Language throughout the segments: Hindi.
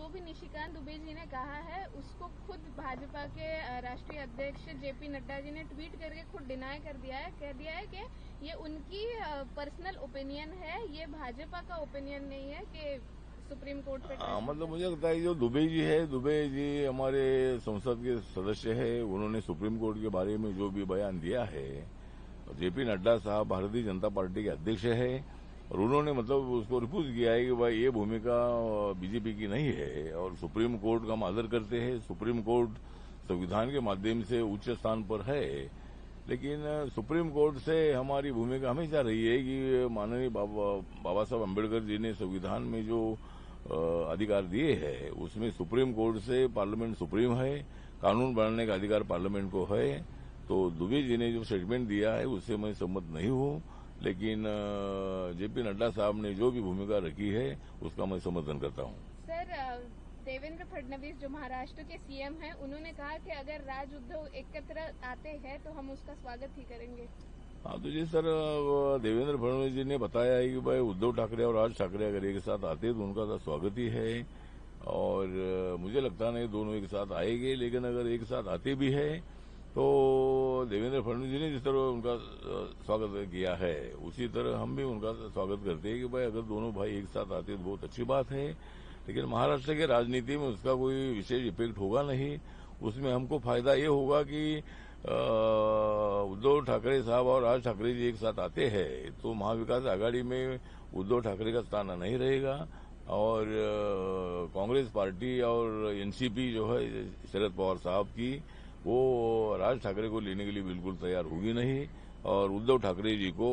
जो भी निशिकांत दुबे जी ने कहा है उसको खुद भाजपा के राष्ट्रीय अध्यक्ष जेपी नड्डा जी ने ट्वीट करके खुद डिनाई कर दिया है, कह दिया है कि ये उनकी पर्सनल ओपिनियन है, ये भाजपा का ओपिनियन नहीं है कि सुप्रीम कोर्ट पे मतलब मुझे लगता है जो दुबे जी हमारे संसद के सदस्य है, उन्होंने सुप्रीम कोर्ट के बारे में जो भी बयान दिया है, जेपी नड्डा साहब भारतीय जनता पार्टी के अध्यक्ष है और उन्होंने मतलब उसको रिफ्यूज किया है कि भाई ये भूमिका बीजेपी की नहीं है और सुप्रीम कोर्ट का हम आदर करते हैं। सुप्रीम कोर्ट संविधान के माध्यम से उच्च स्थान पर है, लेकिन सुप्रीम कोर्ट से हमारी भूमिका हमेशा रही है कि माननीय बाबा साहब अम्बेडकर जी ने संविधान में जो अधिकार दिए हैं उसमें सुप्रीम कोर्ट से पार्लियामेंट सुप्रीम है, कानून बनाने का अधिकार पार्लियामेंट को है। तो दुबे जी ने जो स्टेटमेंट दिया है उससे मैं सहमत नहीं हूं, लेकिन जेपी नड्डा साहब ने जो भी भूमिका रखी है उसका मैं समर्थन करता हूं। सर, देवेंद्र फडणवीस जो महाराष्ट्र के सीएम हैं, उन्होंने कहा कि अगर राज उद्धव एकत्र आते हैं तो हम उसका स्वागत ही करेंगे। हाँ, तो जिस तरह देवेंद्र फडणवीस जी ने बताया है कि भाई उद्धव ठाकरे और राज ठाकरे अगर एक साथ आते तो उनका तो स्वागत ही है और मुझे लगता नहीं दोनों एक साथ आएंगे, लेकिन अगर एक साथ आते भी है तो देवेंद्र फडणवीस जी ने जिस तरह उनका स्वागत किया है उसी तरह हम भी उनका स्वागत करते हैं कि भाई अगर दोनों भाई एक साथ आते तो बहुत अच्छी बात है, लेकिन महाराष्ट्र के राजनीति में उसका कोई विशेष इफेक्ट होगा नहीं। उसमें हमको फायदा ये होगा कि उद्धव ठाकरे साहब और राज ठाकरे जी एक साथ आते हैं तो महाविकास आघाड़ी में उद्धव ठाकरे का स्थान नहीं रहेगा और कांग्रेस पार्टी और एनसीपी जो है शरद पवार साहब की, वो राज ठाकरे को लेने के लिए बिल्कुल तैयार होगी नहीं और उद्धव ठाकरे जी को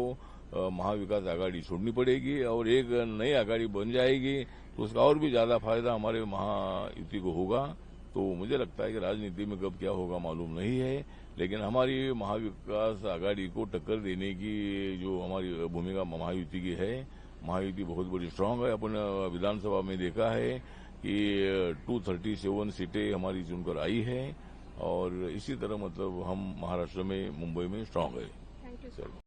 महाविकास आघाड़ी छोड़नी पड़ेगी और एक नई आघाड़ी बन जाएगी तो उसका और भी ज्यादा फायदा हमारे महायुति को होगा। तो मुझे लगता है कि राजनीति में कब क्या होगा मालूम नहीं है, लेकिन हमारी महाविकास आघाड़ी को टक्कर देने की जो हमारी भूमिका महायुति की है, महायुति बहुत बड़ी स्ट्रांग है। अपन विधानसभा में देखा है कि 237 सीटें हमारी चुनकर आई है और इसी तरह मतलब हम महाराष्ट्र में मुंबई में स्ट्रांग है। Thank you sir.